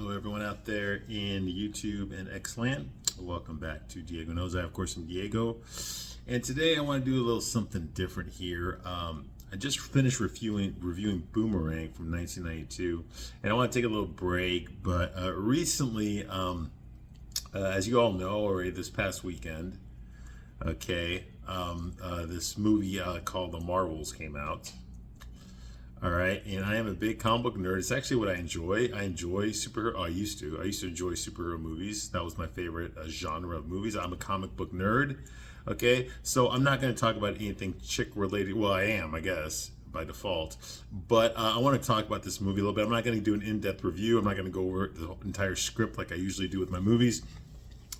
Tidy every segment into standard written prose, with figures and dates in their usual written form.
Hello, everyone out there in YouTube and Xland. Welcome back to Diego Knows. I, of course, am Diego. And today I want to do a little something different here. I just finished reviewing Boomerang from 1992, and I want to take a little break. But recently, as you all know already, this past weekend, this movie called The Marvels came out. All right, and I am a big comic book nerd. It's actually what I enjoy. I enjoy superhero. Oh, I used to enjoy superhero movies. That was my favorite genre of movies. I'm a comic book nerd. Okay, so I'm not going to talk about anything chick related. Well, I am, I guess, by default. But I want to talk about this movie a little bit. I'm not going to do an in-depth review. I'm not going to go over the entire script like I usually do with my movies.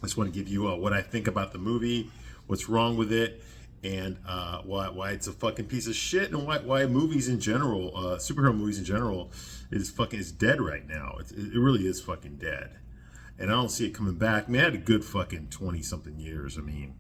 I just want to give you what I think about the movie, what's wrong with it, and why it's a fucking piece of shit, and why movies in general, superhero movies in general, is dead right now. It really is fucking dead, and I don't see it coming back. I mean, I had a good fucking 20-something years. I mean,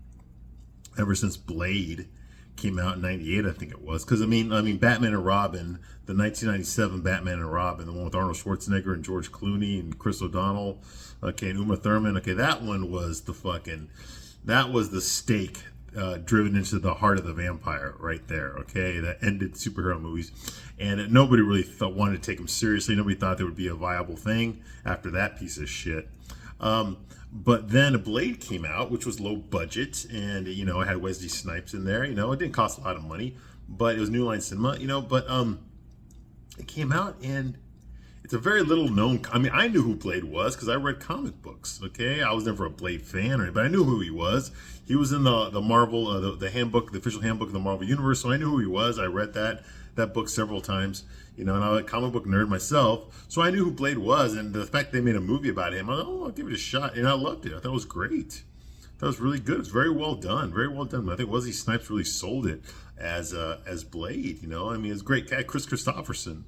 ever since Blade came out in '98, I think it was. Because I mean, Batman and Robin, the 1997 Batman and Robin, the one with Arnold Schwarzenegger and George Clooney and Chris O'Donnell, and Uma Thurman. That one was that was the stake. Driven into the heart of the vampire right there, that ended superhero movies, and nobody really wanted to take them seriously. Nobody thought there would be a viable thing after that piece of shit. But then Blade came out, which was low budget, and it had Wesley Snipes in there. It didn't cost a lot of money, but it was New Line Cinema. But it came out, and it's a very little known. I mean, I knew who Blade was because I read comic books. I was never a Blade fan, but I knew who he was. He was in the Marvel, the handbook, the official handbook of the Marvel Universe. So I knew who he was. I read that book several times. And I'm a comic book nerd myself, so I knew who Blade was. And the fact they made a movie about him, I'll give it a shot. And I loved it. I thought it was great. That was really good. It's very well done. Very well done. I think Wesley Snipes really sold it as Blade. I mean, it's a great guy, Chris Christopherson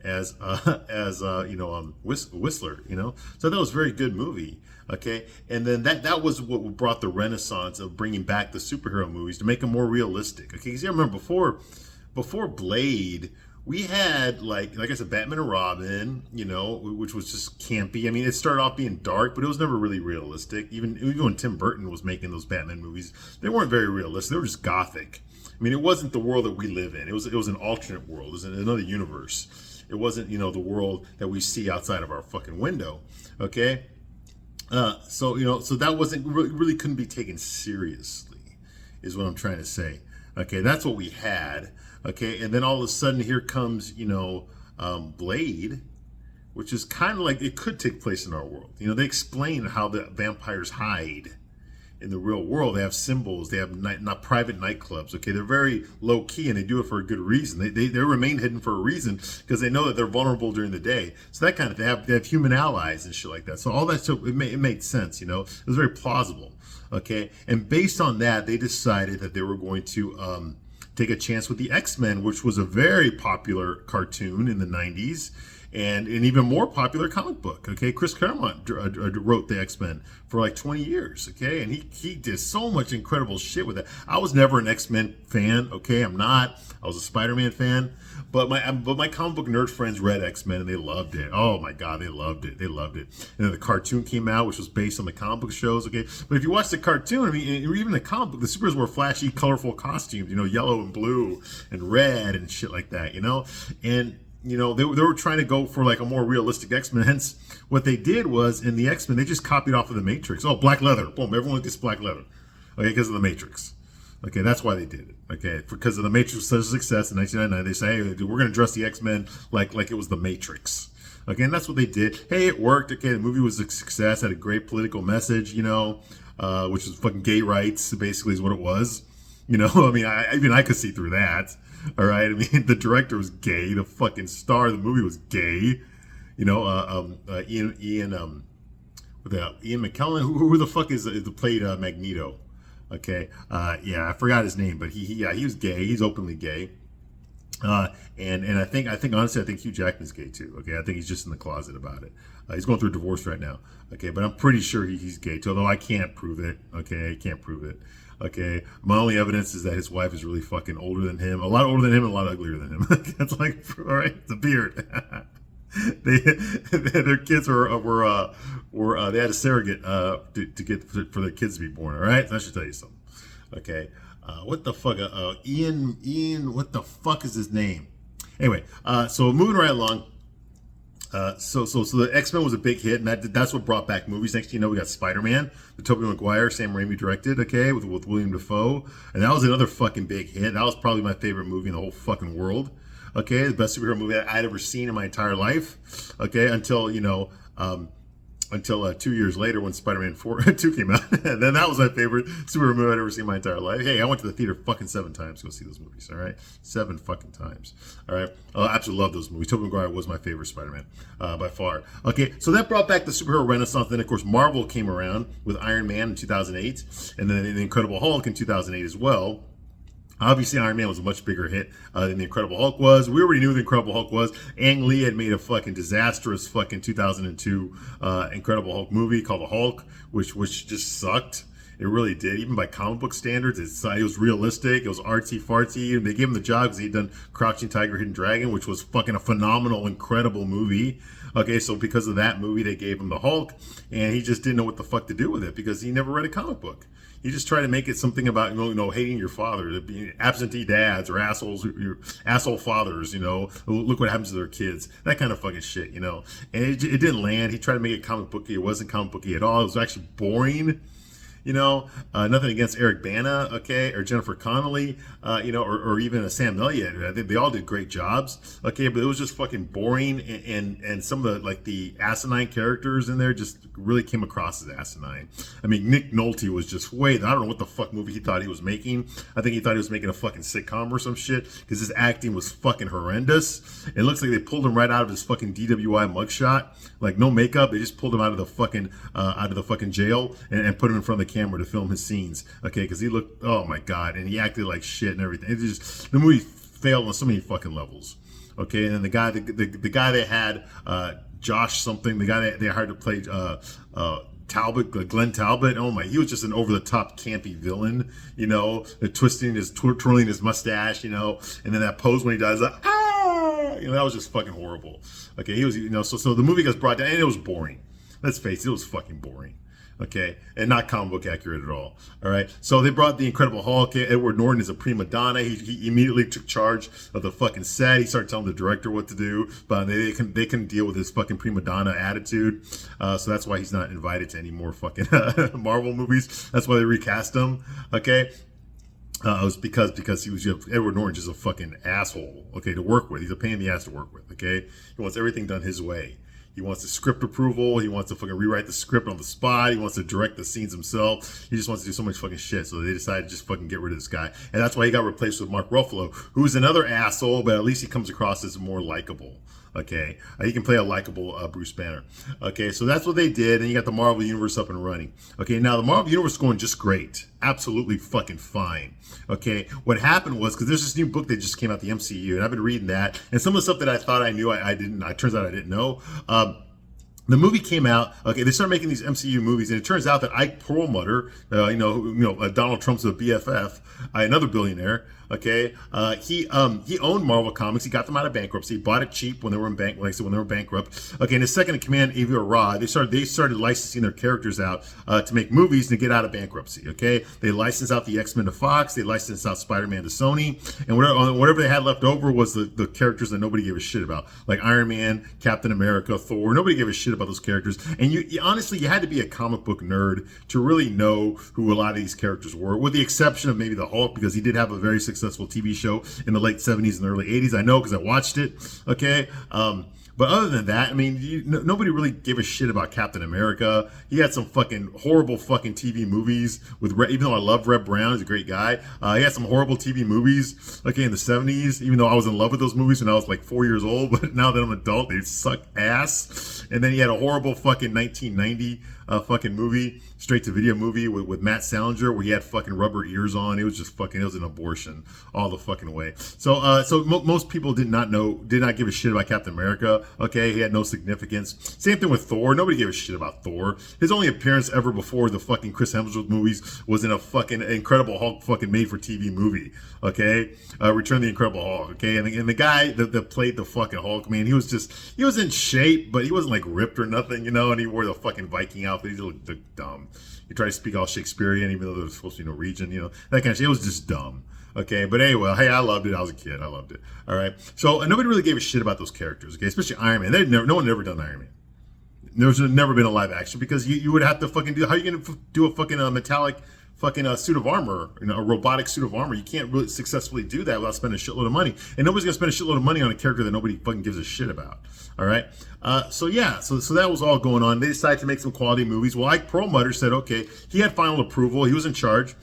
as Whistler, so that was a very good movie. And then that was what brought the renaissance of bringing back the superhero movies to make them more realistic. Because you remember before Blade, we had like I said, Batman and Robin, which was just campy. I mean, it started off being dark, but it was never really realistic. Even when Tim Burton was making those Batman movies, they weren't very realistic. They were just gothic. I mean, it wasn't the world that we live in. It was an alternate world. It was another universe. It wasn't, the world that we see outside of our fucking window. So that wasn't really couldn't be taken seriously, is what I'm trying to say. That's what we had. And then all of a sudden here comes, Blade, which is kind of like it could take place in our world. They explain how the vampires hide in the real world. They have symbols. They have not private nightclubs. They're very low key, and they do it for a good reason. They remain hidden for a reason because they know that they're vulnerable during the day. So that kind of they have human allies and shit like that. So all that stuff it made sense. It was very plausible. And based on that, they decided that they were going to take a chance with the X-Men, which was a very popular cartoon in the '90s. And an even more popular comic book. Chris Claremont wrote the X-Men for like 20 years. And he did so much incredible shit with it. I was never an X-Men fan. I'm not. I was a Spider-Man fan. But my comic book nerd friends read X-Men and they loved it. Oh my God, they loved it. They loved it. And then the cartoon came out, which was based on the comic book shows. But if you watch the cartoon, I mean, even the comic book, the superheroes wore flashy, colorful costumes. Yellow and blue and red and shit like that. And they were trying to go for like a more realistic X-Men. Hence, what they did was in the X-Men, they just copied off of the Matrix. Oh, black leather. Boom. Everyone gets black leather. Because of the Matrix. That's why they did it. Because of the Matrix was such a success in 1999, they say, hey, dude, we're going to dress the X-Men like it was the Matrix. And that's what they did. Hey, it worked. The movie was a success. Had a great political message, which was fucking gay rights, basically, is what it was. I mean, I could see through that. All right. I mean, the director was gay. The fucking star of the movie was gay. Ian McKellen. Who the fuck is played Magneto? I forgot his name, but he was gay. He's openly gay. And I think honestly, I think Hugh Jackman's gay too. I think he's just in the closet about it. He's going through a divorce right now. But I'm pretty sure he's gay too, although I can't prove it. I can't prove it. My only evidence is that his wife is really fucking older than him, a lot older than him, and a lot uglier than him. That's like, all right, the beard. they their kids were they had a surrogate to get for their kids to be born. All right, so I should tell you something. Okay, what the fuck? Ian, what the fuck is his name? Anyway, so moving right along. So the X-Men was a big hit, and that's what brought back movies. Next thing you know, we got Spider-Man, the Tobey Maguire, Sam Raimi directed, okay, with William Dafoe, and that was another fucking big hit. That was probably my favorite movie in the whole fucking world. Okay, the best superhero movie I'd ever seen in my entire life. Okay, until 2 years later when Spider-Man 2 came out. And then that was my favorite superhero movie I'd ever seen in my entire life. Hey, I went to the theater fucking 7 times to go see those movies, all right? 7 fucking times, all right? I absolutely love those movies. Tobey Maguire was my favorite Spider-Man by far. Okay, so that brought back the superhero renaissance. Then, of course, Marvel came around with Iron Man in 2008, and then The Incredible Hulk in 2008 as well. Obviously, Iron Man was a much bigger hit than The Incredible Hulk was. We already knew The Incredible Hulk was. Ang Lee had made a fucking disastrous fucking 2002 Incredible Hulk movie called The Hulk, which just sucked. It really did. Even by comic book standards, it was realistic. It was artsy fartsy. And they gave him the job because he'd done Crouching Tiger, Hidden Dragon, which was fucking a phenomenal, incredible movie. Okay, so because of that movie, they gave him the Hulk, and he just didn't know what the fuck to do with it because he never read a comic book. You just try to make it something about hating your father, being absentee dads or assholes, your asshole fathers. Look what happens to their kids, that kind of fucking shit. And it didn't land. He tried to make it comic booky. It wasn't comic booky at all. It was actually boring. Nothing against Eric Bana, okay, or Jennifer Connelly, or even Sam Elliott. I think they all did great jobs, okay, but it was just fucking boring, and some of the asinine characters in there just really came across as asinine. I mean, Nick Nolte was just I don't know what the fuck movie he thought he was making. I think he thought he was making a fucking sitcom or some shit because his acting was fucking horrendous. It looks like they pulled him right out of his fucking DWI mugshot, like no makeup. They just pulled him out of the fucking jail and put him in front of the camera to film his scenes, okay, because he looked, oh my god, and he acted like shit and everything. The movie failed on so many fucking levels, okay. And then the guy they had, Josh something, the guy they hired to play Talbot, Glenn Talbot, oh my, he was just an over-the-top campy villain, twirling his mustache, and then that pose when he dies, like, that was just fucking horrible. Okay, he was, so the movie gets brought down, and it was boring. Let's face it was fucking boring. Okay, and not comic book accurate at all. All right, so they brought the Incredible Hulk. Edward Norton is a prima donna. He immediately took charge of the fucking set. He started telling the director what to do, but they couldn't deal with his fucking prima donna attitude. So that's why he's not invited to any more fucking Marvel movies. That's why they recast him. Okay. It was because he was Edward Norton just a fucking asshole. Okay, to work with. He's a pain in the ass to work with. Okay, he wants everything done his way. He wants the script approval. He wants to fucking rewrite the script on the spot. He wants to direct the scenes himself. He just wants to do so much fucking shit. So they decided to just fucking get rid of this guy. And that's why he got replaced with Mark Ruffalo, who's another asshole, but at least he comes across as more likable. Okay, he can play a likable Bruce Banner. Okay, so that's what they did, and you got the Marvel Universe up and running. Okay, now the Marvel Universe is going just great, absolutely fucking fine. Okay, what happened was because there's this new book that just came out, the MCU, and I've been reading that, and some of the stuff that I thought I knew, I didn't. It turns out I didn't know. The movie came out. Okay, they started making these MCU movies, and it turns out that Ike Perlmutter, Donald Trump's a BFF, another billionaire. Okay, he owned Marvel Comics. He got them out of bankruptcy. He bought it cheap when they were when they were bankrupt. Okay, and his second in command, Avi Arad, they started licensing their characters out to make movies to get out of bankruptcy. Okay, they licensed out the X-Men to Fox. They licensed out Spider-Man to Sony, and whatever they had left over was the characters that nobody gave a shit about, like Iron Man, Captain America, Thor. Nobody gave a shit about those characters, and you honestly, you had to be a comic book nerd to really know who a lot of these characters were, with the exception of maybe the Hulk, because he did have a very successful TV show in the late 70s and early 80s. I know because I watched it. Okay, but other than that, I mean, nobody really gave a shit about Captain America. He had some fucking horrible fucking TV movies with even though I love Reb Brown, he's a great guy. He had some horrible TV movies, okay, in the 70s, even though I was in love with those movies when I was like 4 years old, but now that I'm an adult, they suck ass. And then he had a horrible fucking 1990 fucking movie, straight to video movie with Matt Salinger, where he had fucking rubber ears on. It was just fucking, it was an abortion all the fucking way. So most people did not give a shit about Captain America. Okay, he had no significance. Same thing with Thor. Nobody gave a shit about Thor. His only appearance ever before the fucking Chris Hemsworth movies was in a fucking Incredible Hulk fucking made for TV movie. Okay, Return of the Incredible Hulk. Okay, and the guy that played the fucking Hulk, man, he was in shape, but he wasn't like ripped or nothing, you know. And he wore the fucking Viking outfit. He looked dumb. He tried to speak all Shakespearean, even though there was supposed to be Norwegian, you know, that kind of shit. It was just dumb. Okay, but anyway, hey, I loved it. I was a kid. I loved it. All right. So nobody really gave a shit about those characters. Okay, especially Iron Man. No one had ever done Iron Man. There's never been a live action because you would have to fucking do. How are you going to do a fucking metallic fucking suit of armor, you know, a robotic suit of armor? You can't really successfully do that without spending a shitload of money. And nobody's gonna spend a shitload of money on a character that nobody fucking gives a shit about. All right. So that was all going on. They decided to make some quality movies. Well, Ike Perlmutter said, okay, he had final approval. He was in charge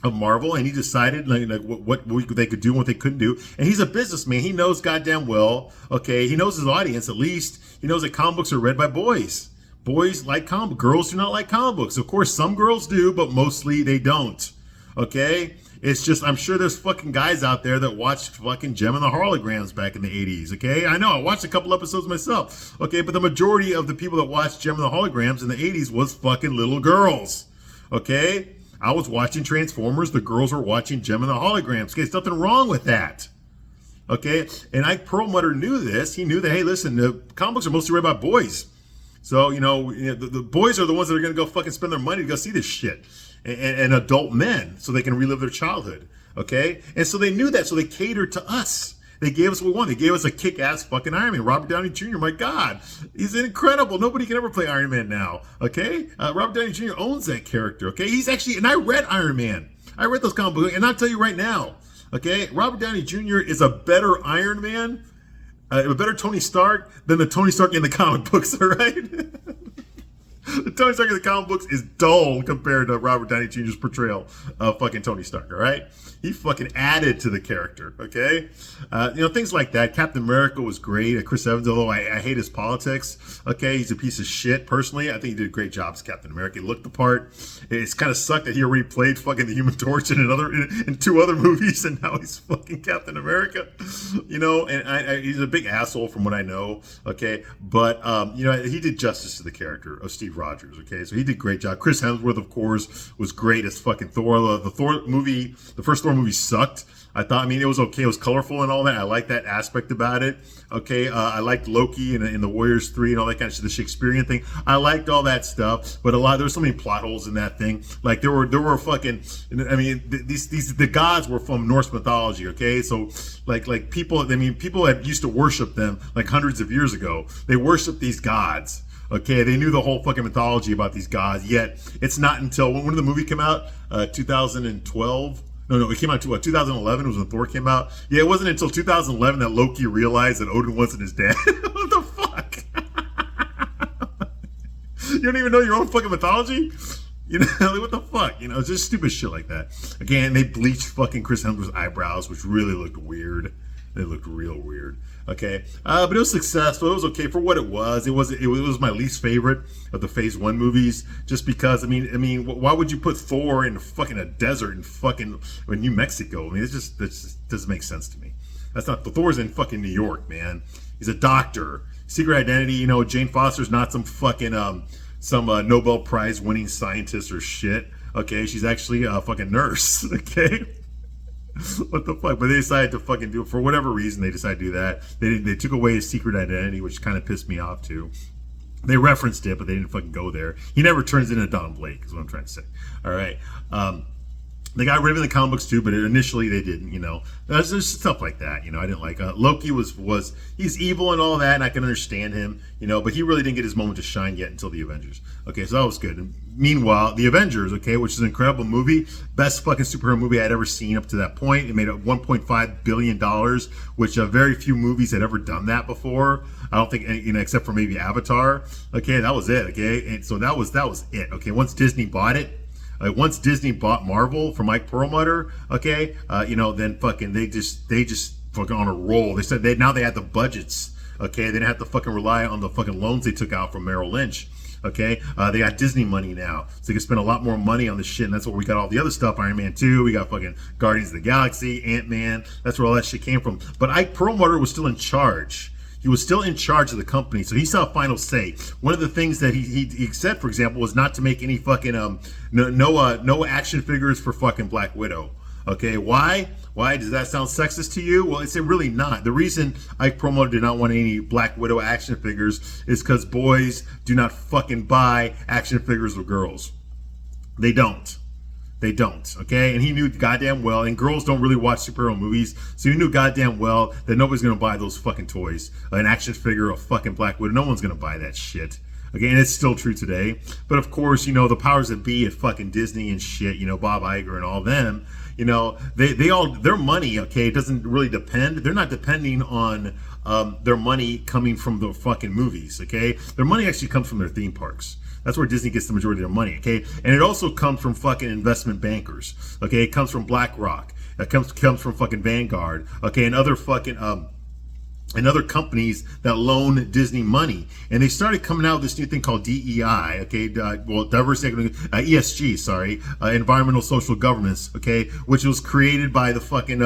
of Marvel, and he decided like what they could do and what they couldn't do. And he's a businessman. He knows goddamn well. Okay, he knows his audience at least. He knows that comic books are read by boys. Boys like comic. Girls do not like comic books. Of course, some girls do, but mostly they don't. Okay? It's just, I'm sure there's fucking guys out there that watched fucking Gem and the Holograms back in the 80s. Okay? I know, I watched a couple episodes myself. Okay? But the majority of the people that watched Gem and the Holograms in the 80s was fucking little girls. Okay? I was watching Transformers. The girls were watching Gem and the Holograms. Okay? There's nothing wrong with that. Okay? And Ike Perlmutter knew this. He knew that, hey, listen, the comic books are mostly read by boys. So, the boys are the ones that are going to go fucking spend their money to go see this shit. And adult men, so they can relive their childhood. Okay? And so they knew that, so they catered to us. They gave us what we wanted. They gave us a kick-ass fucking Iron Man. Robert Downey Jr., my God. He's incredible. Nobody can ever play Iron Man now. Okay? Robert Downey Jr. owns that character. Okay? He's actually, and I read Iron Man. I read those comic books, and I'll tell you right now. Okay? Robert Downey Jr. is a better Iron Man, a better Tony Stark than the Tony Stark in the comic books, all right? The Tony Stark in the comic books is dull compared to Robert Downey Jr.'s portrayal of fucking Tony Stark, all right? He fucking added to the character, okay? Things like that. Captain America was great. Chris Evans, although I hate his politics, okay? He's a piece of shit. Personally, I think he did a great job as Captain America. He looked the part. It's kind of sucked that he already played fucking the Human Torch in two other movies, and now he's fucking Captain America, and he's a big asshole from what I know, okay? But, he did justice to the character of Steve Rogers, okay? So he did a great job. Chris Hemsworth, of course, was great as fucking Thor. The Thor movie, the first Thor movie sucked. It was okay. It was colorful and all that. I liked that aspect about it. Okay. I liked Loki and the Warriors 3 and all that kind of shit, the Shakespearean thing. I liked all that stuff, but there were so many plot holes in that thing. Like there were fucking, the gods were from Norse mythology. Okay. So like people had used to worship them like hundreds of years ago. They worshiped these gods. Okay, they knew the whole fucking mythology about these gods, yet it's not until, when did the movie come out? 2012? No, it came out 2011 was when Thor came out. Yeah, it wasn't until 2011 that Loki realized that Odin wasn't his dad. What the fuck? You don't even know your own fucking mythology? What the fuck? It's just stupid shit like that. Again, they bleached fucking Chris Hemsworth's eyebrows, which really looked weird. They looked real weird. Okay, but it was successful. It was okay for what it was. It was my least favorite of the Phase 1 movies, just because. Why would you put Thor in fucking a desert in New Mexico? It just doesn't make sense to me. That's not, Thor's in fucking New York, man. He's a doctor. Secret Identity. Jane Foster's not some fucking Nobel Prize winning scientist or shit. Okay, she's actually a fucking nurse. Okay. What the fuck? But they decided to fucking do it for whatever reason. They decided to do that. They took away his secret identity, which kind of pissed me off too. They referenced it, but they didn't fucking go there. He never turns into Don Blake, is what I'm trying to say. All right. They got rid of the comic books too, but initially they didn't. There's stuff like that. I didn't like. Loki was he's evil and all that, and I can understand him. But he really didn't get his moment to shine yet until the Avengers. Okay, so that was good. And meanwhile, the Avengers, okay, which is an incredible movie, best fucking superhero movie I'd ever seen up to that point. It made $1.5 billion, which very few movies had ever done that before. I don't think except for maybe Avatar. Okay, that was it. Okay, and so that was it. Okay, once Disney bought it. Once Disney bought Marvel from Mike Perlmutter, okay, then fucking they just fucking on a roll. They said now they had the budgets, okay, they didn't have to fucking rely on the fucking loans they took out from Merrill Lynch, Okay, they got Disney money now, so they can spend a lot more money on this shit, and that's where we got all the other stuff. Iron Man 2, we got fucking Guardians of the Galaxy, Ant-Man. That's where all that shit came from. But Ike Perlmutter was still in charge. He was still in charge of the company, so he saw final say. One of the things that he said, for example, was not to make any fucking no action figures for fucking Black Widow. Okay, why? Why does that sound sexist to you? Well, it's really not. The reason Ike Perlmutter did not want any Black Widow action figures is because boys do not fucking buy action figures with girls. They don't. They don't, okay? And he knew goddamn well, and girls don't really watch superhero movies, so he knew goddamn well that nobody's gonna buy those fucking toys. An action figure of fucking Black Widow, no one's gonna buy that shit. Okay, and it's still true today. But of course, you know, the powers that be at fucking Disney and shit, you know, Bob Iger and all them, you know, they all, their money, okay, doesn't really depend. They're not depending on their money coming from the fucking movies, okay? Their money actually comes from their theme parks. That's where Disney gets the majority of their money, okay? And it also comes from fucking investment bankers, okay? It comes from BlackRock. It comes from fucking Vanguard, okay? And other fucking, and other companies that loan Disney money. And they started coming out with this new thing called DEI, okay? Diversity, ESG, sorry, environmental social governance, okay? Which was created by the fucking,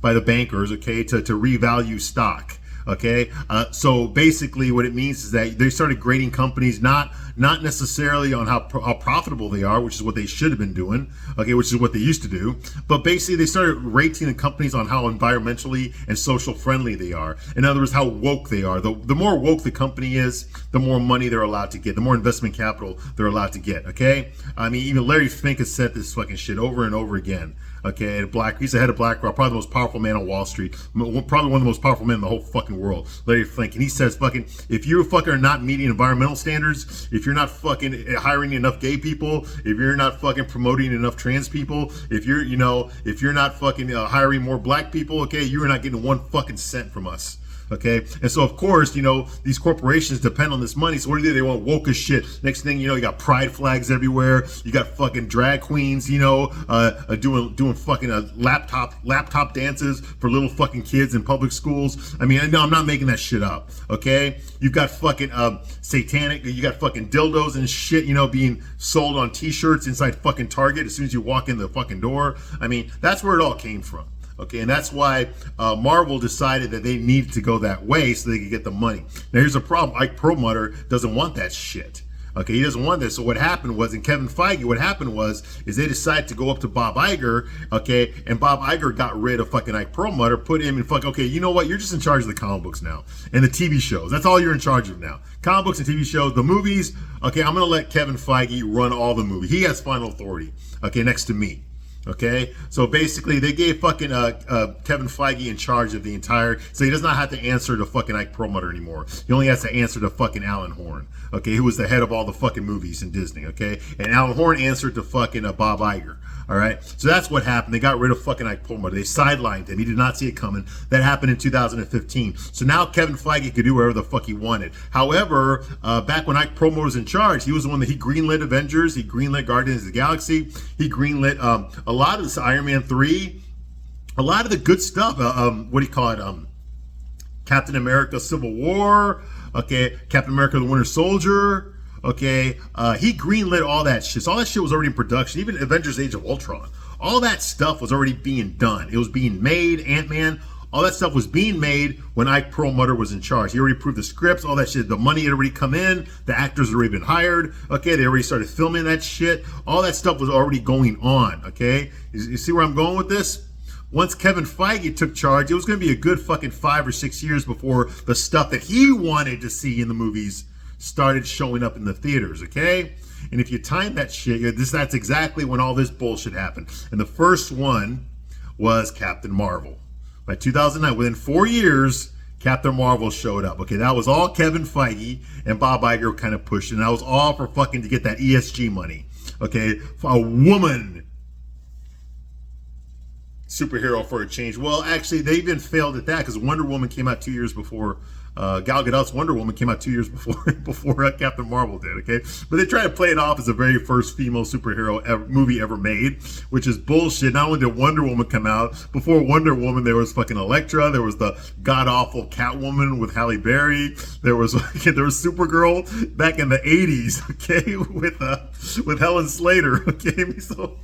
by the bankers, okay? To revalue stock. Okay, so basically what it means is that they started grading companies not necessarily on how profitable they are, which is what they should have been doing, okay, which is what they used to do, but basically they started rating the companies on how environmentally and social friendly they are. In other words, how woke they are. The more woke the company is, the more money they're allowed to get, the more investment capital they're allowed to get, okay? I mean, even Larry Fink has said this fucking shit over and over again. Okay, he's the head of BlackRock, probably the most powerful man on Wall Street, probably one of the most powerful men in the whole fucking world, Larry Fink. And he says, fucking, if you fucking are not meeting environmental standards, if you're not fucking hiring enough gay people, if you're not fucking promoting enough trans people, if you're not fucking hiring more black people, okay, you are not getting one fucking cent from us. Okay, and so of course, you know, these corporations depend on this money. So what do? They want woke as shit. Next thing you know, you got pride flags everywhere. You got fucking drag queens, you know, doing fucking laptop dances for little fucking kids in public schools. I mean, no, I'm not making that shit up. Okay, you've got fucking satanic. You got fucking dildos and shit, you know, being sold on T-shirts inside fucking Target as soon as you walk in the fucking door. I mean, that's where it all came from. Okay, and that's why Marvel decided that they needed to go that way so they could get the money. Now, here's a problem. Ike Perlmutter doesn't want that shit. Okay, he doesn't want this. So what happened was, and Kevin Feige, what happened was, is they decided to go up to Bob Iger, okay, and Bob Iger got rid of fucking Ike Perlmutter, put him in fucking, okay, you know what, you're just in charge of the comic books now, and the TV shows. That's all you're in charge of now. Comic books and TV shows, the movies, okay, I'm going to let Kevin Feige run all the movies. He has final authority, okay, next to me. Okay, so basically they gave fucking Kevin Feige in charge of the entire, so he does not have to answer to fucking Ike Perlmutter anymore. He only has to answer to fucking Alan Horn, okay, who was the head of all the fucking movies in Disney, okay, and Alan Horn answered to fucking Bob Iger. All right, so that's what happened. They got rid of fucking Ike Perlmutter. They sidelined him. He did not see it coming. That happened in 2015. So now Kevin Feige could do whatever the fuck he wanted. However, back when Ike Perlmutter was in charge, he was the one that he greenlit Avengers. He greenlit Guardians of the Galaxy. He greenlit a lot of this Iron Man 3. A lot of the good stuff. What do you call it? Captain America: Civil War. Okay, Captain America: The Winter Soldier. Okay, he greenlit all that shit. So all that shit was already in production. Even Avengers: Age of Ultron. All that stuff was already being done. It was being made. Ant-Man. All that stuff was being made when Ike Perlmutter was in charge. He already approved the scripts, all that shit. The money had already come in. The actors had already been hired. Okay, they already started filming that shit. All that stuff was already going on. Okay, you see where I'm going with this? Once Kevin Feige took charge, it was going to be a good fucking 5 or 6 years before the stuff that he wanted to see in the movies started showing up in the theaters, okay? And if you time that shit, that's exactly when all this bullshit happened. And the first one was Captain Marvel. By 2009, within 4 years, Captain Marvel showed up. Okay, that was all Kevin Feige and Bob Iger kind of pushing. That was all for fucking to get that ESG money. Okay, for a woman superhero for a change. Well, actually, they even failed at that because Wonder Woman came out 2 years before. Gal Gadot's Wonder Woman came out 2 years before Captain Marvel did. Okay, but they try to play it off as the very first female superhero movie ever made, which is bullshit. Not only did Wonder Woman come out, before Wonder Woman there was fucking Elektra, there was the god awful Catwoman with Halle Berry, there was Supergirl back in the 80s. Okay, with Helen Slater. Okay, so.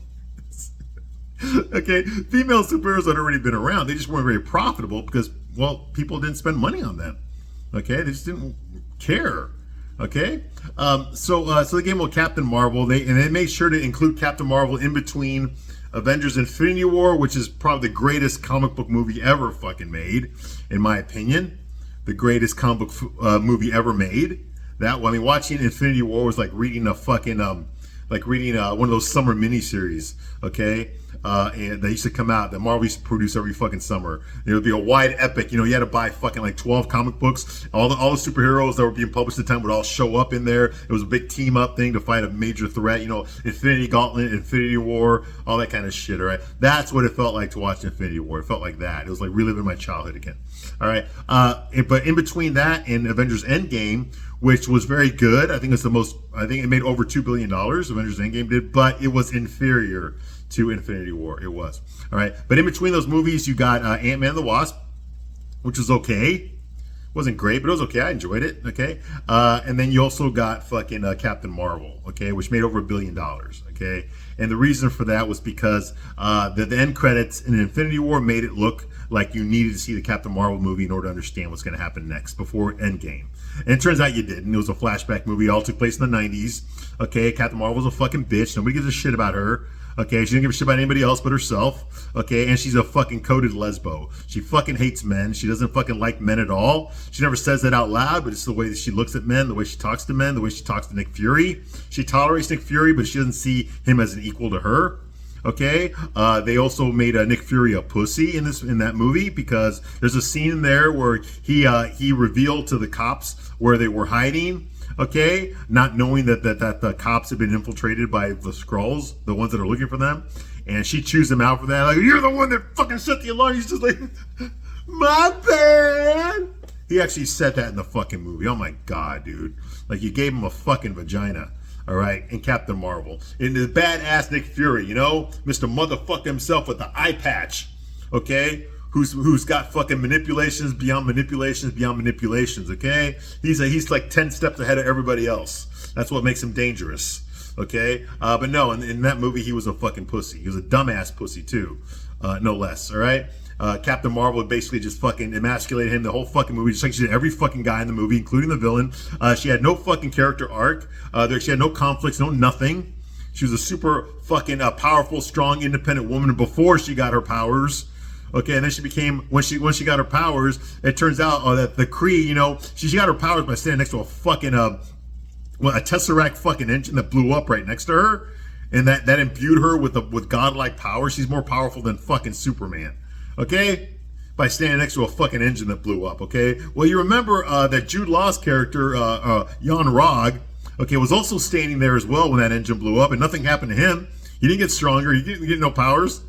Okay, female superheroes had already been around. They just weren't very profitable because, well, people didn't spend money on them. Okay, they just didn't care. Okay, so they came with Captain Marvel. They made sure to include Captain Marvel in between Avengers: Infinity War, which is probably the greatest comic book movie ever fucking made, in my opinion. The greatest comic book movie ever made. Watching Infinity War was like reading a fucking one of those summer miniseries. Okay. And they used to come out that Marvel used to produce every fucking summer. There would be a wide epic, you had to buy fucking like 12 comic books. All the superheroes that were being published at the time would all show up in there. It was a big team up thing to fight a major threat, Infinity Gauntlet, Infinity War, all that kind of shit, all right? That's what it felt like to watch Infinity War. It felt like that. It was like reliving my childhood again. All right. But in between that and Avengers Endgame, which was very good. I think it made over $2 billion, Avengers Endgame did, but it was inferior to Infinity War. It was. All right. But in between those movies, you got Ant-Man and the Wasp, which was okay. Wasn't great, but it was okay. I enjoyed it. Okay. And then you also got fucking Captain Marvel, okay, which made over $1 billion. Okay. And the reason for that was because the end credits in Infinity War made it look like you needed to see the Captain Marvel movie in order to understand what's going to happen next before Endgame. And it turns out you didn't. It was a flashback movie. It all took place in the 90s. Okay. Captain Marvel was a fucking bitch. Nobody gives a shit about her. Okay, she didn't give a shit about anybody else but herself. Okay, and she's a fucking coded lesbo. She fucking hates men. She doesn't fucking like men at all. She never says that out loud, but it's the way that she looks at men, the way she talks to men, the way she talks to Nick Fury. She tolerates Nick Fury, but she doesn't see him as an equal to her. Okay, they also made Nick Fury a pussy in that movie because there's a scene in there where he revealed to the cops where they were hiding. Okay, not knowing that the cops have been infiltrated by the Skrulls, the ones that are looking for them, and she chews him out for that. Like, you're the one that fucking set the alarm. He's just like, my bad. He actually said that in the fucking movie. Oh my god, dude! Like, you gave him a fucking vagina. All right, in Captain Marvel, in the badass Nick Fury, Mr. Motherfucker himself with the eye patch. Okay. Who's got fucking manipulations beyond manipulations beyond manipulations, okay? He's like 10 steps ahead of everybody else. That's what makes him dangerous, okay? But no, in that movie, he was a fucking pussy. He was a dumbass pussy, too, no less, all right? Captain Marvel basically just fucking emasculated him the whole fucking movie, just like she did every fucking guy in the movie, including the villain. She had no fucking character arc. She had no conflicts, no nothing. She was a super fucking powerful, strong, independent woman before she got her powers. Okay, and then she became, when she got her powers, it turns out that the Kree, she got her powers by standing next to a fucking, a Tesseract fucking engine that blew up right next to her, and that imbued her with godlike power. She's more powerful than fucking Superman, okay? By standing next to a fucking engine that blew up, okay? Well, you remember that Jude Law's character, Jan Rog, okay, was also standing there as well when that engine blew up, and nothing happened to him. He didn't get stronger. He didn't get no powers.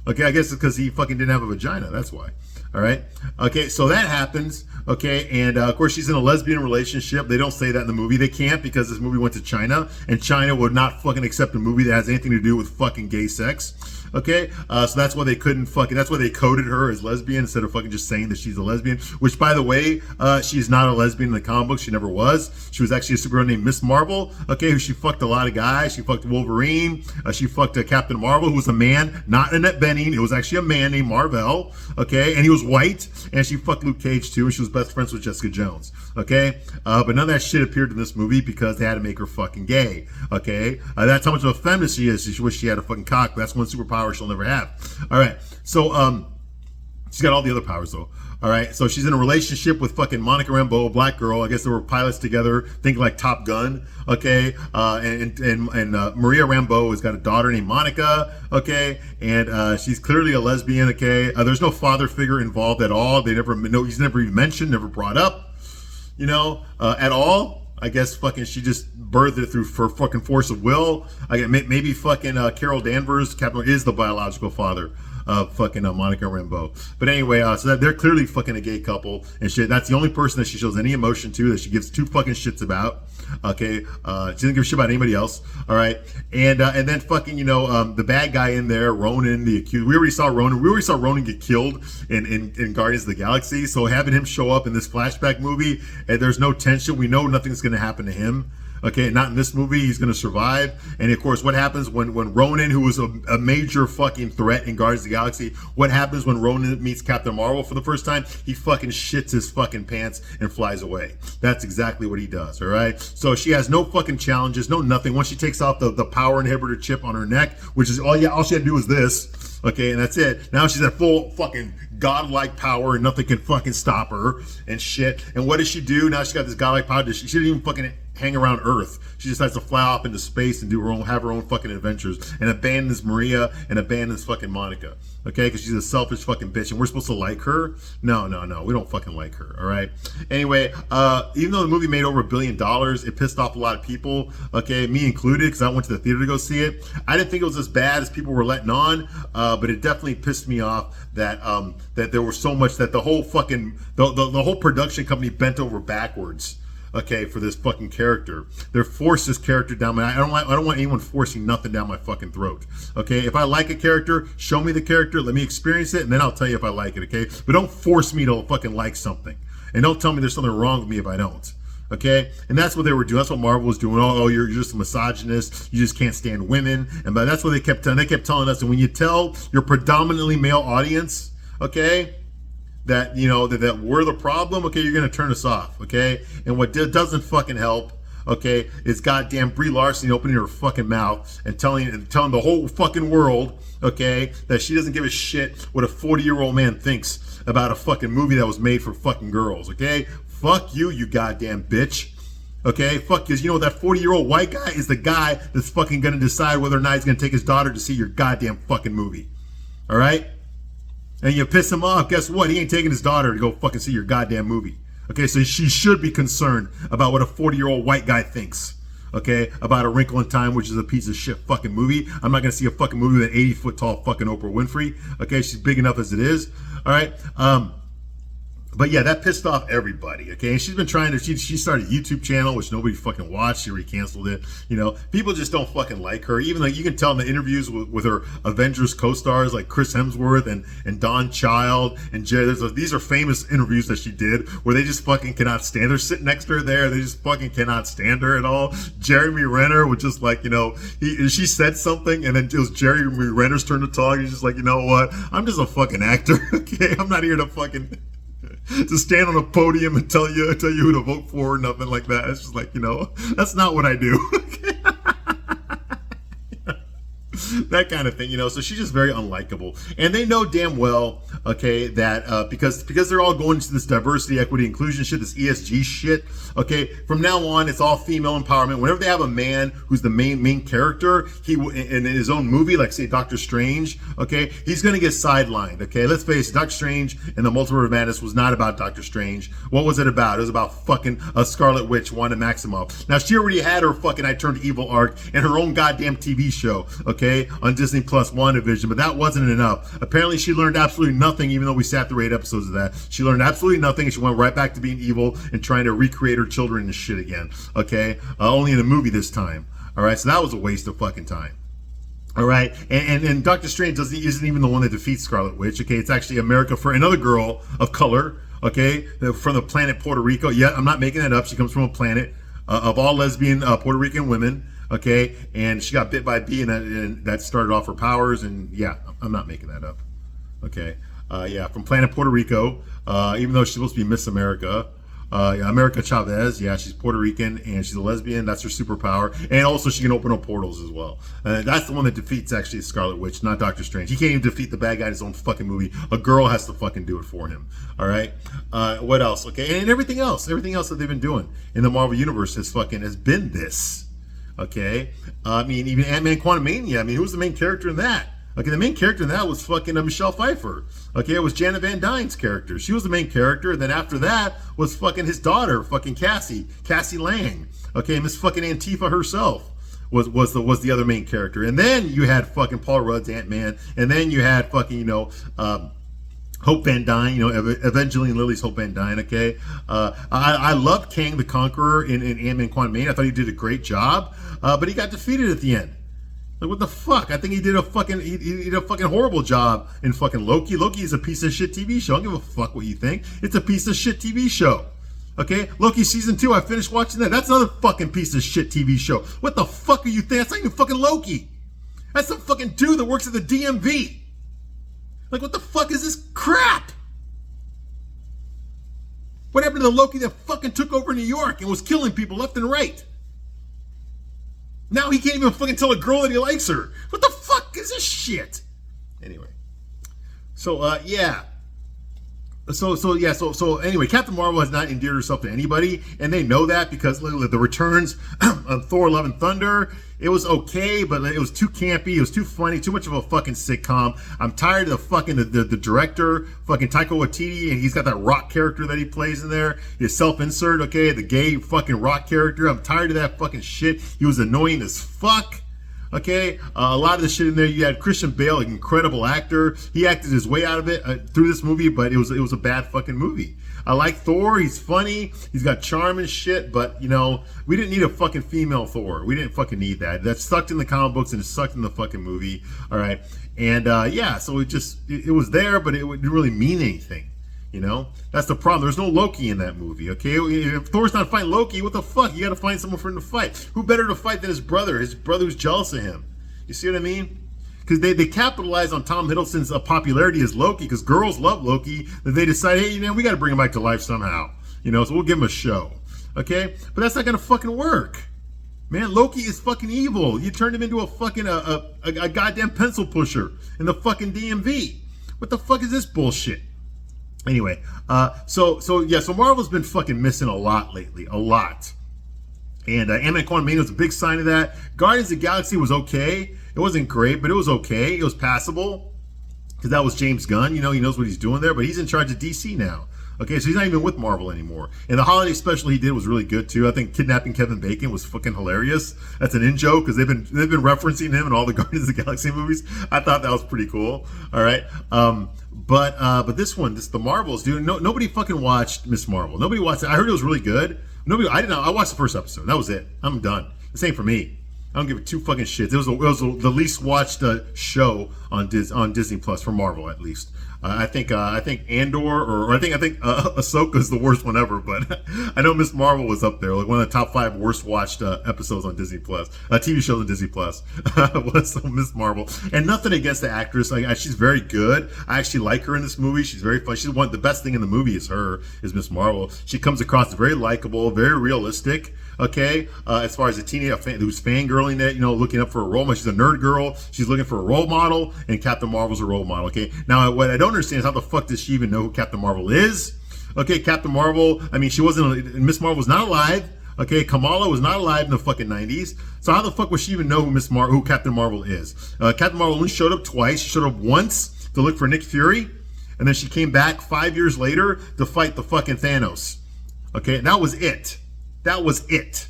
Okay, I guess it's because he fucking didn't have a vagina. That's why. All right. Okay, so that happens. Okay, and of course she's in a lesbian relationship. They don't say that in the movie. They can't because this movie went to China, and China would not fucking accept a movie that has anything to do with fucking gay sex. Okay, so that's why they that's why they coded her as lesbian instead of fucking just saying that she's a lesbian, which, by the way, she's not a lesbian in the comic book. She never was. She was actually a superhero named Miss Marvel, okay, who she fucked a lot of guys. She fucked Wolverine. She fucked Captain Marvel, who was a man, not Annette Bening. It was actually a man named Marvel, okay, and he was white, and she fucked Luke Cage, too, and she was best friends with Jessica Jones, okay, but none of that shit appeared in this movie because they had to make her fucking gay, okay. That's how much of a feminist she is. She wished she had a fucking cock, but that's one superpower she'll never have. All right, so she's got all the other powers though. All right, so she's in a relationship with fucking Monica Rambeau, a black girl. I guess they were pilots together, think like Top Gun. Okay, and Maria Rambeau has got a daughter named Monica. Okay, and she's clearly a lesbian. Okay, there's no father figure involved at all. He's never even mentioned, never brought up, at all. I guess fucking she just birthed it through for fucking force of will. I get maybe fucking Carol Danvers, Captain, is the biological father fucking Monica Rambeau. But anyway, so that they're clearly fucking a gay couple and shit. That's the only person that she shows any emotion to, that she gives two fucking shits about. Okay, she doesn't give a shit about anybody else. All right, and then fucking the bad guy in there, Ronan, the accused. We already saw Ronan get killed in Guardians of the Galaxy. So having him show up in this flashback movie, and there's no tension. We know nothing's going to happen to him. Okay, not in this movie. He's going to survive. And of course, what happens when Ronan, who was a major fucking threat in Guardians of the Galaxy, what happens when Ronan meets Captain Marvel for the first time? He fucking shits his fucking pants and flies away. That's exactly what he does, all right? So she has no fucking challenges, no nothing. Once she takes off the power inhibitor chip on her neck, which is all she had to do was this, okay, and that's it. Now she's at full fucking godlike power and nothing can fucking stop her and shit. And what does she do? Now she's got this godlike power. She didn't even fucking hang around Earth. She decides to fly off into space and have her own fucking adventures, and abandons Maria and abandons fucking Monica. Okay, because she's a selfish fucking bitch, and we're supposed to like her? No, we don't fucking like her. All right. Anyway, even though the movie made over $1 billion, it pissed off a lot of people. Okay, me included, because I went to the theater to go see it. I didn't think it was as bad as people were letting on, but it definitely pissed me off that that there was so much that the whole fucking the whole production company bent over backwards. Okay, for this fucking character, they forced this character down my. I don't want anyone forcing nothing down my fucking throat. Okay, if I like a character, show me the character, let me experience it, and then I'll tell you if I like it. Okay, but don't force me to fucking like something, and don't tell me there's something wrong with me if I don't. Okay, and that's what they were doing. That's what Marvel was doing. Oh, you're just a misogynist. You just can't stand women, and that's what they kept telling. They kept telling us. And when you tell your predominantly male audience, okay, that that we're the problem, okay, you're gonna turn us off, okay? And what doesn't fucking help, okay, is goddamn Brie Larson opening her fucking mouth and telling the whole fucking world, okay, that she doesn't give a shit what a 40-year-old man thinks about a fucking movie that was made for fucking girls, okay? Fuck you, you goddamn bitch. Okay, fuck, because that 40-year-old white guy is the guy that's fucking gonna decide whether or not he's gonna take his daughter to see your goddamn fucking movie. All right? And you piss him off, guess what? He ain't taking his daughter to go fucking see your goddamn movie. Okay, so she should be concerned about what a 40-year-old white guy thinks. Okay, about A Wrinkle in Time, which is a piece of shit fucking movie. I'm not gonna see a fucking movie with an 80-foot tall fucking Oprah Winfrey. Okay, she's big enough as it is. All right. But yeah, that pissed off everybody, okay? And she's been trying to, she started a YouTube channel, which nobody fucking watched. She already canceled it. People just don't fucking like her. Even though you can tell in the interviews with her Avengers co-stars like Chris Hemsworth and Don Child and Jerry. These are famous interviews that she did where they just fucking cannot stand her. Sitting next to her there, they just fucking cannot stand her at all. Jeremy Renner was just like, she said something and then it was Jeremy Renner's turn to talk. He's just like, you know what? I'm just a fucking actor, okay? I'm not here to fucking... to stand on a podium and tell you who to vote for or nothing like that. It's just like, that's not what I do. That kind of thing, so she's just very unlikable, and they know damn well, okay, that because they're all going to this diversity, equity, inclusion shit, this ESG shit, okay, from now on it's all female empowerment. Whenever they have a man who's the main character, he in his own movie, like say Doctor Strange, okay, he's gonna get sidelined. Okay, let's face it, Doctor Strange and the Multiverse of Madness was not about Doctor Strange. What was it about? It was about fucking Scarlet Witch, Wanda Maximoff. Now she already had her fucking I Turned Evil arc and her own goddamn TV show, okay, on Disney Plus WandaVision, but that wasn't enough. Apparently she learned absolutely nothing, even though we sat through 8 episodes of that. She learned absolutely nothing, and she went right back to being evil and trying to recreate her children and shit again, okay? Only in a movie this time, all right? So that was a waste of fucking time. All right, and Doctor Strange isn't even the one that defeats Scarlet Witch, okay? It's actually America for another girl of color, okay, from the planet Puerto Rico. Yeah, I'm not making that up. She comes from a planet of all lesbian Puerto Rican women, okay, and she got bit by a bee, and that started off her powers, and yeah, I'm not making that up, okay. Yeah, from planet Puerto Rico, even though she's supposed to be Miss America. America Chavez, yeah, she's Puerto Rican and she's a lesbian. That's her superpower, and also she can open up portals as well. That's the one that defeats actually Scarlet Witch, not Doctor Strange. He can't even defeat the bad guy in his own fucking movie. A girl has to fucking do it for him. All right. What else? Okay, and everything else that they've been doing in the Marvel universe has been this. Okay, I mean, even Ant-Man Quantumania. I mean, who's the main character in that? Okay, the main character in that was fucking Michelle Pfeiffer. Okay, it was Janet Van Dyne's character. She was the main character. And then after that was fucking his daughter, fucking Cassie Lang. Okay, Miss fucking Antifa herself. was the other main character, and then you had fucking Paul Rudd's Ant-Man, and then you had fucking Hope Van Dyne, Evangeline Lilly's Hope Van Dyne. Okay, I loved Kang the Conqueror in Ant-Man Quantumania. I thought he did a great job, but he got defeated at the end. Like, what the fuck? I think he did a fucking horrible job in fucking Loki. Loki is a piece of shit TV show. I don't give a fuck what you think. It's a piece of shit TV show. Okay, Loki season 2. I finished watching that. That's another fucking piece of shit TV show. What the fuck are you thinking? That's not even fucking Loki. That's some fucking dude that works at the DMV. Like, what the fuck is this crap? What happened to the Loki that fucking took over New York and was killing people left and right? Now he can't even fucking tell a girl that he likes her. What the fuck is this shit? Anyway. So, yeah. So anyway, Captain Marvel has not endeared herself to anybody, and they know that because the returns of Thor: Love and Thunder, it was okay, but it was too campy, it was too funny, too much of a fucking sitcom. I'm tired of the fucking the director, fucking Taika Waititi, and he's got that rock character that he plays in there, his self-insert, okay, the gay fucking rock character. I'm tired of that fucking shit. He was annoying as fuck. Okay, a lot of the shit in there. You had Christian Bale, an incredible actor. He acted his way out of it through this movie, but it was a bad fucking movie. I like Thor. He's funny. He's got charm and shit, but we didn't need a fucking female Thor. We didn't fucking need that. That sucked in the comic books and it sucked in the fucking movie. All right, and yeah, so it was there, but it didn't really mean anything. That's the problem. There's no Loki in that movie, okay? If Thor's not fighting Loki, what the fuck? You got to find someone for him to fight. Who better to fight than his brother who's jealous of him? You see what I mean? Because they capitalize on Tom Hiddleston's popularity as Loki, because girls love Loki, that they decide, hey, we got to bring him back to life somehow. So we'll give him a show, okay? But that's not going to fucking work. Man, Loki is fucking evil. You turned him into a fucking a goddamn pencil pusher in the fucking DMV. What the fuck is this bullshit? Anyway, so Marvel's been fucking missing a lot lately, a lot. And Ant-Man Quantumania was a big sign of that. Guardians of the Galaxy was okay. It wasn't great, but it was okay. It was passable because that was James Gunn. He knows what he's doing there, but he's in charge of DC now. Okay, so he's not even with Marvel anymore. And the holiday special he did was really good too. I think Kidnapping Kevin Bacon was fucking hilarious. That's an in-joke because they've been referencing him in all the Guardians of the Galaxy movies. I thought that was pretty cool. All right. But this one, the Marvels, dude, nobody fucking watched Miss Marvel. Nobody watched it. I heard it was really good. I didn't know. I watched the first episode. That was it. I'm done. This ain't for me. I don't give a two fucking shits. It was the least watched show on Disney Plus for Marvel, at least. I think Andor or I think Ahsoka is the worst one ever, but I know Miss Marvel was up there, like one of the top 5 worst watched episodes on Disney Plus, TV shows on Disney Plus. Was Miss Marvel, and nothing against the actress. Like, she's very good. I actually like her in this movie. She's very fun. She's the best thing in the movie is Miss Marvel. She comes across very likable, very realistic. Okay, as far as a teenager who's fangirling it, looking up for a role model. She's a nerd girl. She's looking for a role model, and Captain Marvel's a role model. Okay, now what I don't understand is how the fuck does she even know who Captain Marvel is? Okay, Captain Marvel. I mean, she wasn't. Miss Marvel was not alive. Okay, Kamala was not alive in the fucking 90s. So how the fuck would she even know who Captain Marvel is? Captain Marvel only showed up twice. She showed up once to look for Nick Fury, and then she came back 5 years later to fight the fucking Thanos. Okay, and that was it. That was it.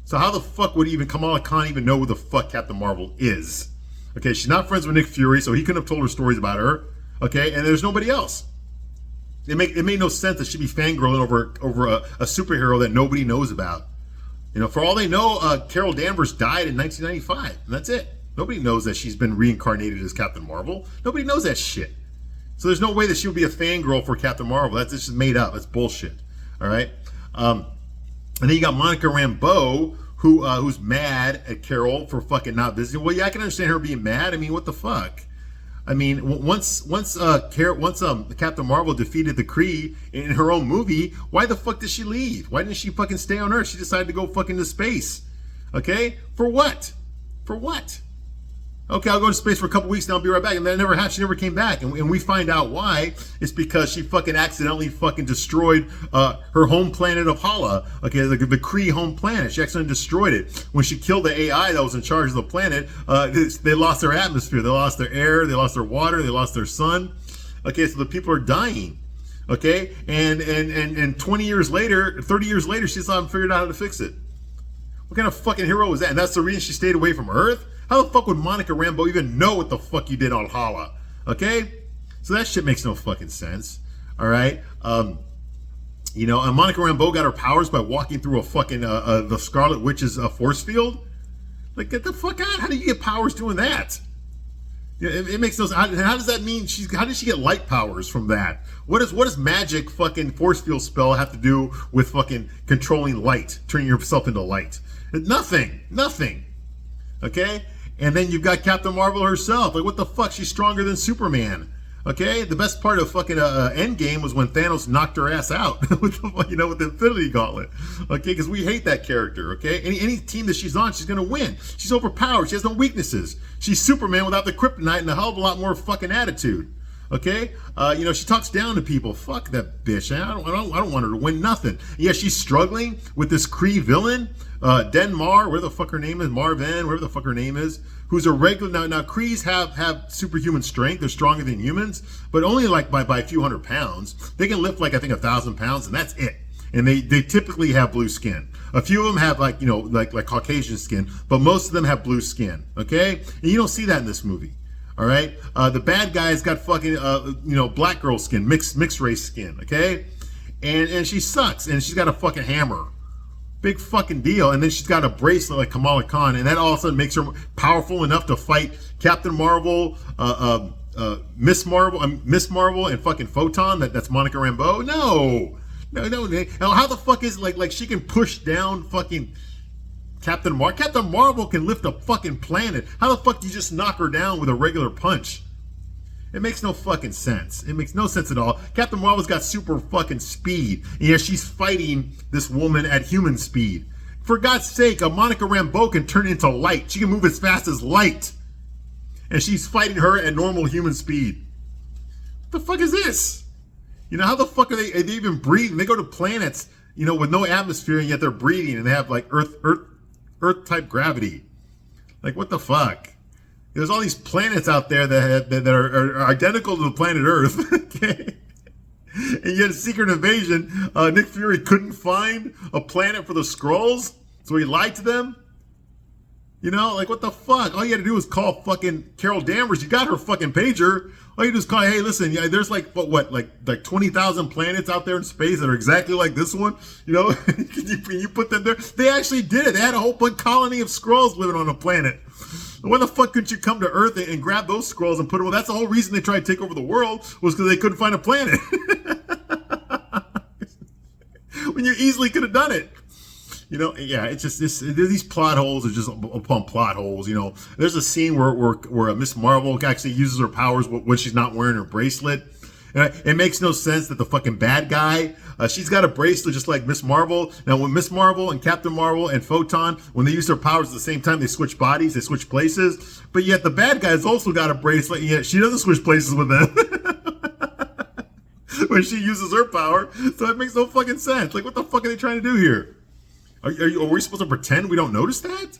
So how the fuck would Kamala Khan even know who the fuck Captain Marvel is? Okay, she's not friends with Nick Fury, so he couldn't have told her stories about her. Okay, and there's nobody else. It made no sense that she'd be fangirling over a superhero that nobody knows about. For all they know, Carol Danvers died in 1995, and that's it. Nobody knows that she's been reincarnated as Captain Marvel. Nobody knows that shit. So there's no way that she would be a fangirl for Captain Marvel. That's just made up. That's bullshit. All right. And then you got Monica Rambeau, who's mad at Carol for fucking not visiting. Well, yeah, I can understand her being mad. I mean, what the fuck? I mean, once Captain Marvel defeated the Kree in her own movie, why the fuck did she leave? Why didn't she fucking stay on Earth? She decided to go fucking to space. Okay? For what? For what? Okay, I'll go to space for a couple weeks and I'll be right back. And that never happened. She never came back. And we find out why. It's because she fucking accidentally fucking destroyed her home planet of Hala. Okay, the Kree home planet. She accidentally destroyed it. When she killed the AI that was in charge of the planet, they lost their atmosphere. They lost their air. They lost their water. They lost their sun. Okay, so the people are dying. Okay, and 20 years later, 30 years later, she still haven't figured out how to fix it. What kind of fucking hero was that? And that's the reason she stayed away from Earth? How the fuck would Monica Rambeau even know what the fuck you did on Hala? Okay? So that shit makes no fucking sense. All right? And Monica Rambeau got her powers by walking through a fucking, the Scarlet Witch's force field? Like, get the fuck out. How do you get powers doing that? It makes no sense. How does that mean how did she get light powers from that? What does magic fucking force field spell have to do with fucking controlling light, turning yourself into light? Nothing. Okay? And then you've got Captain Marvel herself. Like, what the fuck? She's stronger than Superman. Okay? The best part of fucking Endgame was when Thanos knocked her ass out with the Infinity Gauntlet. Okay? Because we hate that character. Okay? Any team that she's on, she's going to win. She's overpowered. She has no weaknesses. She's Superman without the kryptonite and a hell of a lot more fucking attitude. Okay? She talks down to people. Fuck that bitch. I don't want her to win nothing. Yeah, she's struggling with this Kree villain, Denmar, where the fuck her name is, Marvin, wherever the fuck her name is, who's a regular. Now Krees have superhuman strength. They're stronger than humans, but only like by a few hundred pounds. They can lift like, I think, 1,000 pounds, and that's it. And they typically have blue skin. A few of them have like Caucasian skin, but most of them have blue skin. Okay? And you don't see that in this movie. All right? The bad guy's got fucking, black girl skin, mixed race skin. Okay? And she sucks. And she's got a fucking hammer. Big fucking deal. And then she's got a bracelet like Kamala Khan. And that all of a sudden makes her powerful enough to fight Captain Marvel, Miss Marvel, and fucking Photon. That's Monica Rambeau. No. How the fuck is like she can push down fucking Captain Marvel? Captain Marvel can lift a fucking planet. How the fuck do you just knock her down with a regular punch? It makes no fucking sense. It makes no sense at all. Captain Marvel's got super fucking speed. And yeah, she's fighting this woman at human speed. For God's sake, a Monica Rambeau can turn into light. She can move as fast as light. And she's fighting her at normal human speed. What the fuck is this? How the fuck are they even breathing? They go to planets, with no atmosphere, and yet they're breathing, and they have like Earth type gravity. Like, what the fuck? There's all these planets out there that are identical to the planet Earth. Okay? And yet, Secret Invasion, Nick Fury couldn't find a planet for the Skrulls, so he lied to them. Like, what the fuck? All you had to do was call fucking Carol Danvers. You got her fucking pager. All you do is call, hey, listen, there's like 20,000 planets out there in space that are exactly like this one. Can you put them there? They actually did it. They had a whole colony of Skrulls living on a planet. Why the fuck couldn't you come to Earth and grab those Skrulls and put them? Well, that's the whole reason they tried to take over the world, was because they couldn't find a planet. When you easily could have done it. It's just these plot holes are just upon plot holes. There's a scene where Miss Marvel actually uses her powers when she's not wearing her bracelet. And it makes no sense that the fucking bad guy, she's got a bracelet just like Miss Marvel. Now, when Miss Marvel and Captain Marvel and Photon, when they use their powers at the same time, they switch bodies, they switch places. But yet the bad guy's also got a bracelet, and yet she doesn't switch places with them. When she uses her power. So it makes no fucking sense. Like, what the fuck are they trying to do here? Are we supposed to pretend we don't notice that?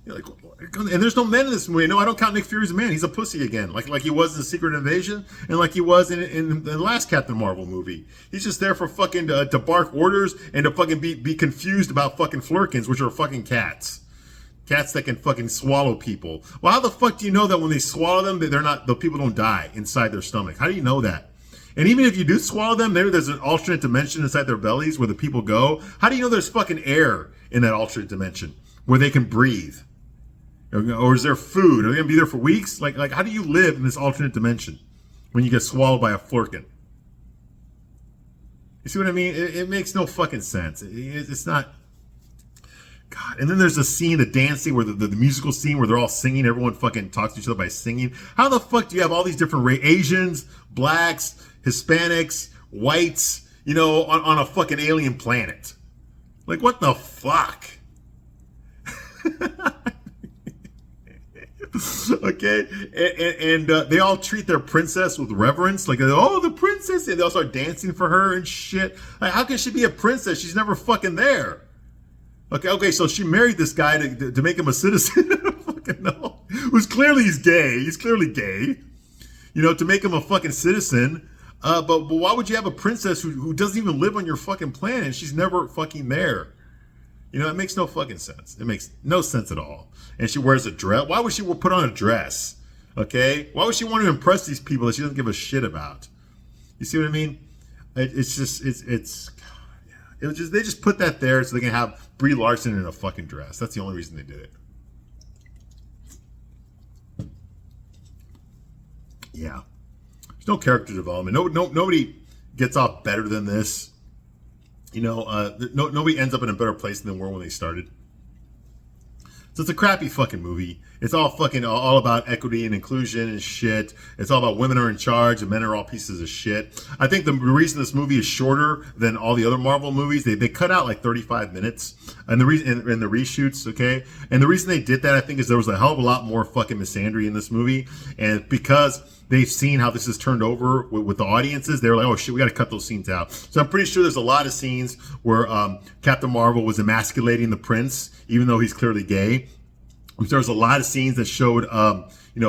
And there's no men in this movie. No, I don't count Nick Fury as a man. He's a pussy again, like he was in Secret Invasion, and like he was in the last Captain Marvel movie. He's just there for fucking to bark orders and to fucking be confused about fucking flurkins, which are fucking cats. Cats that can fucking swallow people. Well, how the fuck do you know that when they swallow them, the people don't die inside their stomach? How do you know that? And even if you do swallow them, maybe there's an alternate dimension inside their bellies where the people go. How do you know there's fucking air in that alternate dimension where they can breathe? Or is there food? Are they going to be there for weeks? Like, how do you live in this alternate dimension when you get swallowed by a flurkin? You see what I mean? It makes no fucking sense. It's not... God. And then there's the scene, the dance scene, where the musical scene where they're all singing. Everyone fucking talks to each other by singing. How the fuck do you have all these different Asians, blacks, Hispanics, whites, on a fucking alien planet? Like, what the fuck? Okay? And they all treat their princess with reverence. Like, oh, the princess. And they all start dancing for her and shit. Like, how can she be a princess? She's never fucking there. Okay, so she married this guy to make him a citizen. Fucking no. He's gay. He's clearly gay. To make him a fucking citizen. But why would you have a princess who doesn't even live on your fucking planet? She's never fucking there. You know, it makes no fucking sense. It makes no sense at all. And she wears a dress. Why would she put on a dress? Okay? Why would she want to impress these people that she doesn't give a shit about? You see what I mean? It was just, they just put that there so they can have Brie Larson in a fucking dress. That's the only reason they did it. Yeah. There's no character development. Nobody gets off better than this. You know, nobody ends up in a better place than they were when they started. So it's a crappy fucking movie. It's all about equity and inclusion and shit. It's all about women are in charge and men are all pieces of shit. I think the reason this movie is shorter than all the other Marvel movies, they cut out like 35 minutes and the reason in the reshoots, okay? And the reason they did that, I think, is there was a hell of a lot more fucking misandry in this movie, and because they've seen how this is turned over with the audiences, they were like, oh shit, we got to cut those scenes out. So I'm pretty sure there's a lot of scenes where Captain Marvel was emasculating the prince, even though he's clearly gay. There was a lot of scenes that showed,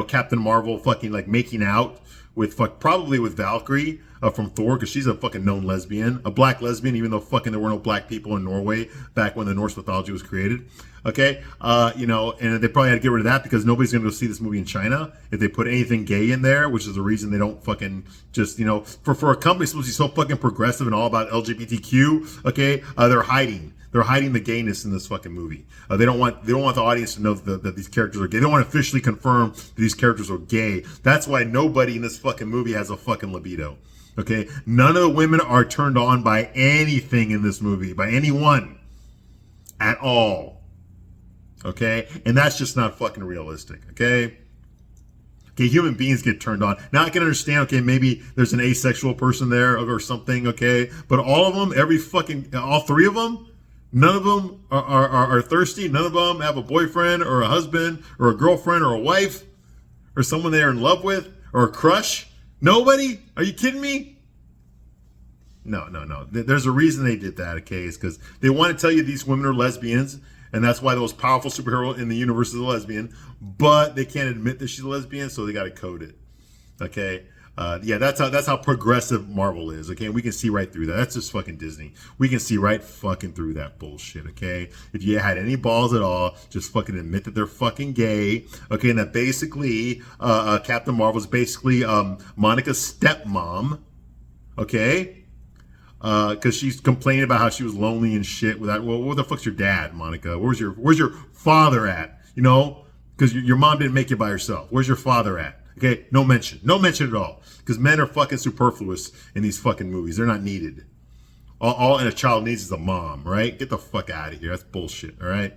Captain Marvel fucking like making out with probably with Valkyrie from Thor, because she's a fucking known lesbian, a black lesbian, even though fucking there were no black people in Norway back when the Norse mythology was created. Okay, and they probably had to get rid of that because nobody's going to go see this movie in China if they put anything gay in there, which is the reason they don't fucking just, for a company supposed to be so fucking progressive and all about LGBTQ, okay, they're hiding. They're hiding the gayness in this fucking movie. They don't want the audience to know that these characters are gay. They don't want to officially confirm that these characters are gay. That's why nobody in this fucking movie has a fucking libido. Okay? None of the women are turned on by anything in this movie, by anyone at all. Okay? And that's just not fucking realistic. Okay? Okay, human beings get turned on. Now I can understand, okay, maybe there's an asexual person there or something, okay? But all of them, all three of them, none of them are thirsty. None of them have a boyfriend or a husband or a girlfriend or a wife or someone they're in love with or a crush. Nobody? Are you kidding me? No. There's a reason they did that, okay? It's because they want to tell you these women are lesbians, and that's why the most powerful superhero in the universe is a lesbian, but they can't admit that she's a lesbian, so they got to code it, okay? That's how progressive Marvel is, okay? And we can see right through that. That's just fucking Disney. We can see right fucking through that bullshit, okay? If you had any balls at all, just fucking admit that they're fucking gay, okay? And that basically, Captain Marvel's basically Monica's stepmom, okay? Because she's complaining about how she was lonely and shit. Well, where the fuck's your dad, Monica? Where's your father at? Because your mom didn't make you by herself. Where's your father at? Okay, no mention at all. Because men are fucking superfluous in these fucking movies. They're not needed. All a child needs is a mom, right? Get the fuck out of here. That's bullshit, all right?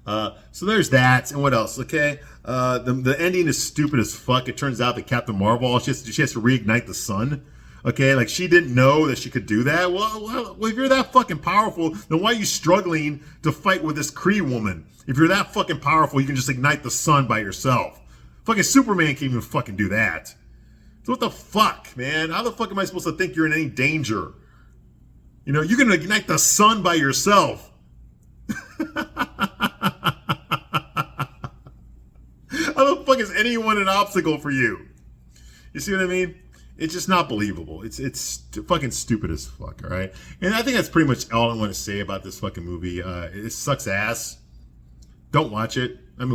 So there's that. And what else, okay? The ending is stupid as fuck. It turns out that Captain Marvel, she has to reignite the sun. Okay, like she didn't know that she could do that. Well, if you're that fucking powerful, then why are you struggling to fight with this Kree woman? If you're that fucking powerful, you can just ignite the sun by yourself. Fucking Superman can't even fucking do that. So what the fuck, man? How the fuck am I supposed to think you're in any danger? You're gonna ignite the sun by yourself. How the fuck is anyone an obstacle for you? You see what I mean? It's just not believable. It's fucking stupid as fuck, all right? And I think that's pretty much all I want to say about this fucking movie. It sucks ass. Don't watch it. I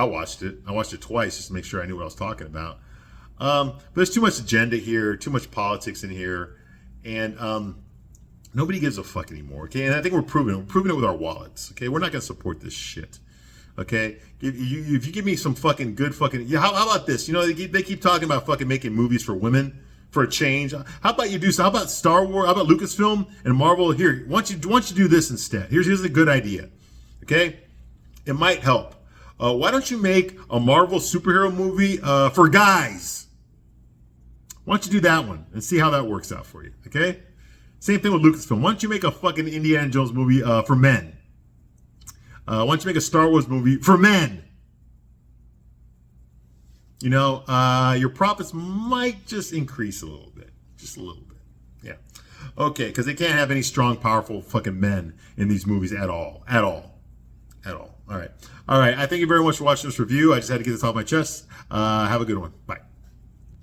watched it. I watched it twice just to make sure I knew what I was talking about. But there's too much agenda here, too much politics in here, and nobody gives a fuck anymore, okay? And I think we're proving it with our wallets, okay? We're not going to support this shit. Okay, if you give me some fucking good fucking, how about this? They keep talking about fucking making movies for women for a change. How about you do so? How about Star Wars? How about Lucasfilm and Marvel? Here, why don't you do this instead? Here's a good idea. Okay, it might help. Why don't you make a Marvel superhero movie for guys? Why don't you do that one and see how that works out for you? Okay, same thing with Lucasfilm. Why don't you make a fucking Indiana Jones movie for men? Why don't you make a Star Wars movie for men? Your profits might just increase a little bit. Just a little bit. Yeah. Okay, because they can't have any strong, powerful fucking men in these movies at all. At all. All right. I thank you very much for watching this review. I just had to get this off my chest. Have a good one. Bye.